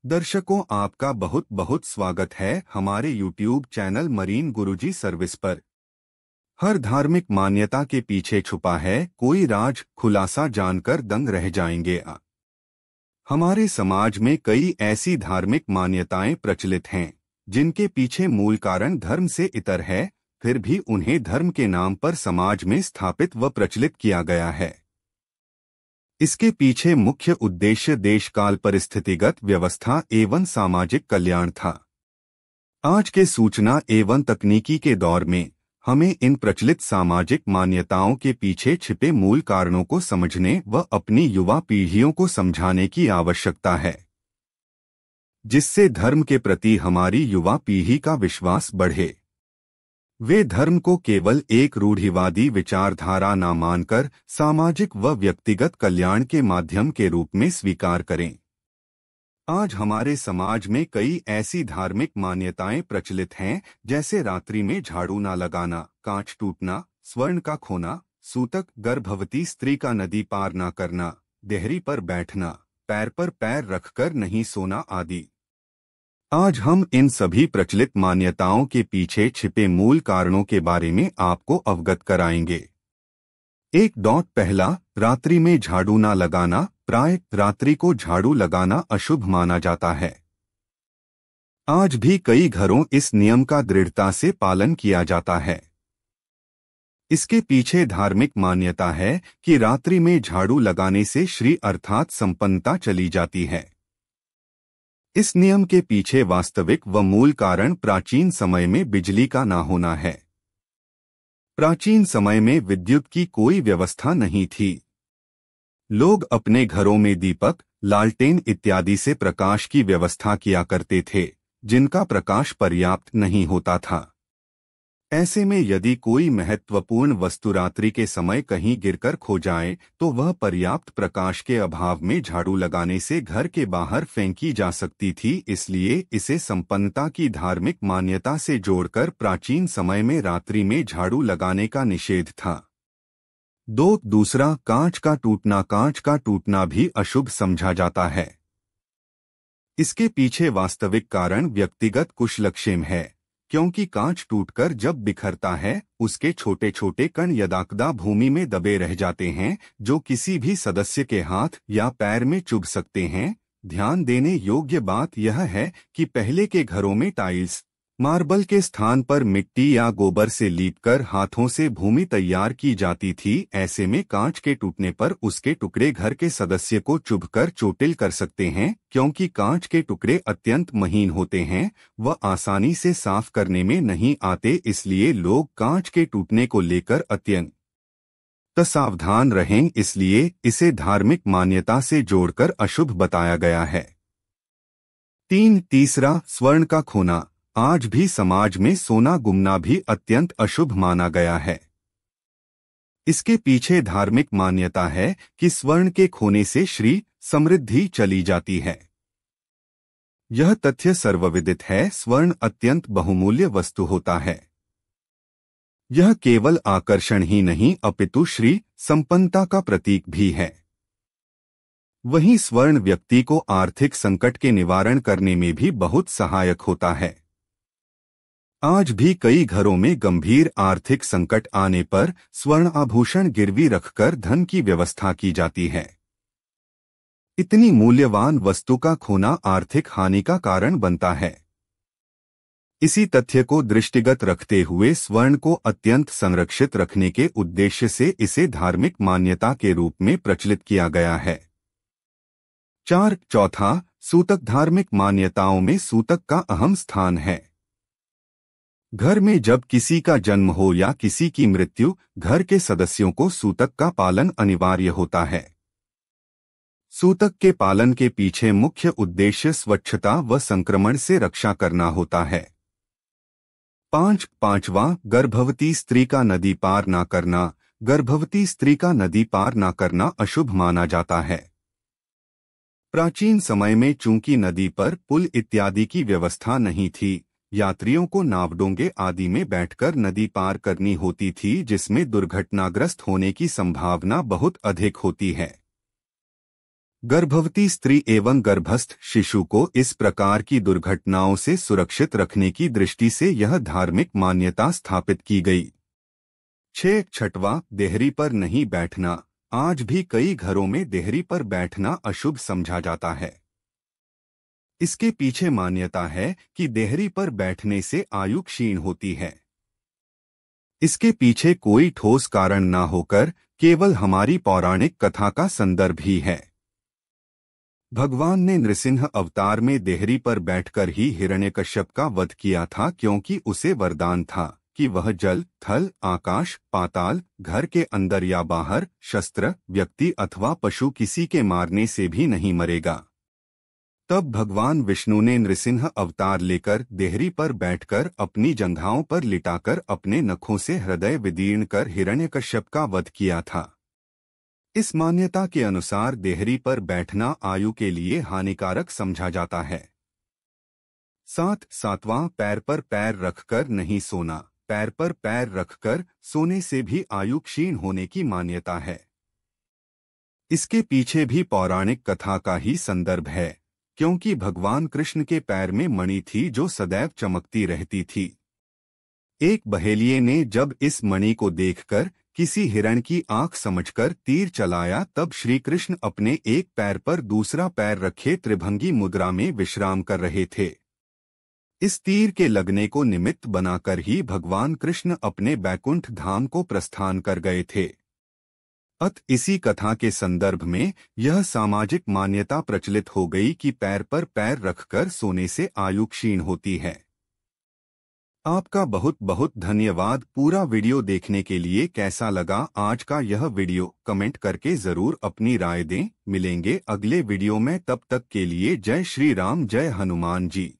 दर्शकों, आपका बहुत बहुत स्वागत है हमारे YouTube चैनल मरीन गुरुजी सर्विस पर। हर धार्मिक मान्यता के पीछे छुपा है कोई राज, खुलासा जानकर दंग रह जाएंगे। हमारे समाज में कई ऐसी धार्मिक मान्यताएं प्रचलित हैं जिनके पीछे मूल कारण धर्म से इतर है, फिर भी उन्हें धर्म के नाम पर समाज में स्थापित व प्रचलित किया गया है। इसके पीछे मुख्य उद्देश्य देशकाल परिस्थितिगत व्यवस्था एवं सामाजिक कल्याण था। आज के सूचना एवं तकनीकी के दौर में हमें इन प्रचलित सामाजिक मान्यताओं के पीछे छिपे मूल कारणों को समझने व अपनी युवा पीढ़ियों को समझाने की आवश्यकता है, जिससे धर्म के प्रति हमारी युवा पीढ़ी का विश्वास बढ़े। वे धर्म को केवल एक रूढ़िवादी विचारधारा न मानकर सामाजिक व व्यक्तिगत कल्याण के माध्यम के रूप में स्वीकार करें। आज हमारे समाज में कई ऐसी धार्मिक मान्यताएं प्रचलित हैं, जैसे रात्रि में झाड़ू न लगाना, कांच टूटना, स्वर्ण का खोना, सूतक, गर्भवती स्त्री का नदी पार न करना, देहरी पर बैठना, पैर पर पैर रखकर नहीं सोना आदि। आज हम इन सभी प्रचलित मान्यताओं के पीछे छिपे मूल कारणों के बारे में आपको अवगत कराएंगे। पहला, रात्रि में झाड़ू न लगाना। प्राय रात्रि को झाड़ू लगाना अशुभ माना जाता है। आज भी कई घरों इस नियम का दृढ़ता से पालन किया जाता है। इसके पीछे धार्मिक मान्यता है कि रात्रि में झाड़ू लगाने से श्री अर्थात संपन्नता चली जाती है। इस नियम के पीछे वास्तविक व मूल कारण प्राचीन समय में बिजली का न होना है। प्राचीन समय में विद्युत की कोई व्यवस्था नहीं थी। लोग अपने घरों में दीपक, लालटेन इत्यादि से प्रकाश की व्यवस्था किया करते थे, जिनका प्रकाश पर्याप्त नहीं होता था। ऐसे में यदि कोई महत्वपूर्ण वस्तु रात्रि के समय कहीं गिरकर खो जाए तो वह पर्याप्त प्रकाश के अभाव में झाड़ू लगाने से घर के बाहर फेंकी जा सकती थी। इसलिए इसे संपन्नता की धार्मिक मान्यता से जोड़कर प्राचीन समय में रात्रि में झाड़ू लगाने का निषेध था। दूसरा, कांच का टूटना। कांच का टूटना भी अशुभ समझा जाता है। इसके पीछे वास्तविक कारण व्यक्तिगत कुशलक्षेम है, क्योंकि कांच टूटकर जब बिखरता है उसके छोटे छोटे कण यदाकदा भूमि में दबे रह जाते हैं, जो किसी भी सदस्य के हाथ या पैर में चुभ सकते हैं। ध्यान देने योग्य बात यह है कि पहले के घरों में टाइल्स, मार्बल के स्थान पर मिट्टी या गोबर से लीपकर हाथों से भूमि तैयार की जाती थी। ऐसे में कांच के टूटने पर उसके टुकड़े घर के सदस्य को चुभकर चोटिल कर सकते हैं, क्योंकि कांच के टुकड़े अत्यंत महीन होते हैं, वह आसानी से साफ करने में नहीं आते। इसलिए लोग कांच के टूटने को लेकर अत्यंत सावधान रहें। इसलिए इसे धार्मिक मान्यता से जोड़कर अशुभ बताया गया है। तीसरा, स्वर्ण का खोना। आज भी समाज में सोना गुमना भी अत्यंत अशुभ माना गया है। इसके पीछे धार्मिक मान्यता है कि स्वर्ण के खोने से श्री समृद्धि चली जाती है। यह तथ्य सर्वविदित है। स्वर्ण अत्यंत बहुमूल्य वस्तु होता है। यह केवल आकर्षण ही नहीं अपितु श्री संपन्नता का प्रतीक भी है। वहीं स्वर्ण व्यक्ति को आर्थिक संकट के निवारण करने में भी बहुत सहायक होता है। आज भी कई घरों में गंभीर आर्थिक संकट आने पर स्वर्ण आभूषण गिरवी रखकर धन की व्यवस्था की जाती है। इतनी मूल्यवान वस्तु का खोना आर्थिक हानि का कारण बनता है। इसी तथ्य को दृष्टिगत रखते हुए स्वर्ण को अत्यंत संरक्षित रखने के उद्देश्य से इसे धार्मिक मान्यता के रूप में प्रचलित किया गया है। चौथा, सूतक। धार्मिक मान्यताओं में सूतक का अहम स्थान है। घर में जब किसी का जन्म हो या किसी की मृत्यु, घर के सदस्यों को सूतक का पालन अनिवार्य होता है। सूतक के पालन के पीछे मुख्य उद्देश्य स्वच्छता व संक्रमण से रक्षा करना होता है। पांचवा, गर्भवती स्त्री का नदी पार न करना। गर्भवती स्त्री का नदी पार न करना अशुभ माना जाता है। प्राचीन समय में चूंकि नदी पर पुल इत्यादि की व्यवस्था नहीं थी, यात्रियों को नावडोंगे आदि में बैठकर नदी पार करनी होती थी, जिसमें दुर्घटनाग्रस्त होने की संभावना बहुत अधिक होती है। गर्भवती स्त्री एवं गर्भस्थ शिशु को इस प्रकार की दुर्घटनाओं से सुरक्षित रखने की दृष्टि से यह धार्मिक मान्यता स्थापित की गई। 6वां देहरी पर नहीं बैठना। आज भी कई घरों में देहरी पर बैठना अशुभ समझा जाता है। इसके पीछे मान्यता है कि देहरी पर बैठने से आयु क्षीण होती है। इसके पीछे कोई ठोस कारण न होकर केवल हमारी पौराणिक कथा का संदर्भ ही है। भगवान ने नृसिंह अवतार में देहरी पर बैठकर ही हिरण्यकश्यप का वध किया था, क्योंकि उसे वरदान था कि वह जल, थल, आकाश, पाताल, घर के अंदर या बाहर, शस्त्र, व्यक्ति अथवा पशु किसी के मारने से भी नहीं मरेगा। तब भगवान विष्णु ने नृसिंह अवतार लेकर देहरी पर बैठकर अपनी जंघाओं पर लिटाकर अपने नखों से हृदय विदीर्ण कर हिरण्यकश्यप का वध किया था। इस मान्यता के अनुसार देहरी पर बैठना आयु के लिए हानिकारक समझा जाता है। 7वां पैर पर पैर रखकर नहीं सोना। पैर पर पैर रखकर सोने से भी आयु क्षीण होने की मान्यता है। इसके पीछे भी पौराणिक कथा का ही संदर्भ है, क्योंकि भगवान कृष्ण के पैर में मणि थी जो सदैव चमकती रहती थी। एक बहेलिये ने जब इस मणि को देखकर किसी हिरण की आंख समझकर तीर चलाया, तब श्री कृष्ण अपने एक पैर पर दूसरा पैर रखे त्रिभंगी मुद्रा में विश्राम कर रहे थे। इस तीर के लगने को निमित्त बनाकर ही भगवान कृष्ण अपने बैकुंठ धाम को प्रस्थान कर गए थे। इसी कथा के संदर्भ में यह सामाजिक मान्यता प्रचलित हो गई कि पैर पर पैर रखकर सोने से आयु क्षीण होती है। आपका बहुत बहुत धन्यवाद पूरा वीडियो देखने के लिए। कैसा लगा आज का यह वीडियो कमेंट करके जरूर अपनी राय दें। मिलेंगे अगले वीडियो में, तब तक के लिए जय श्री राम, जय हनुमान जी।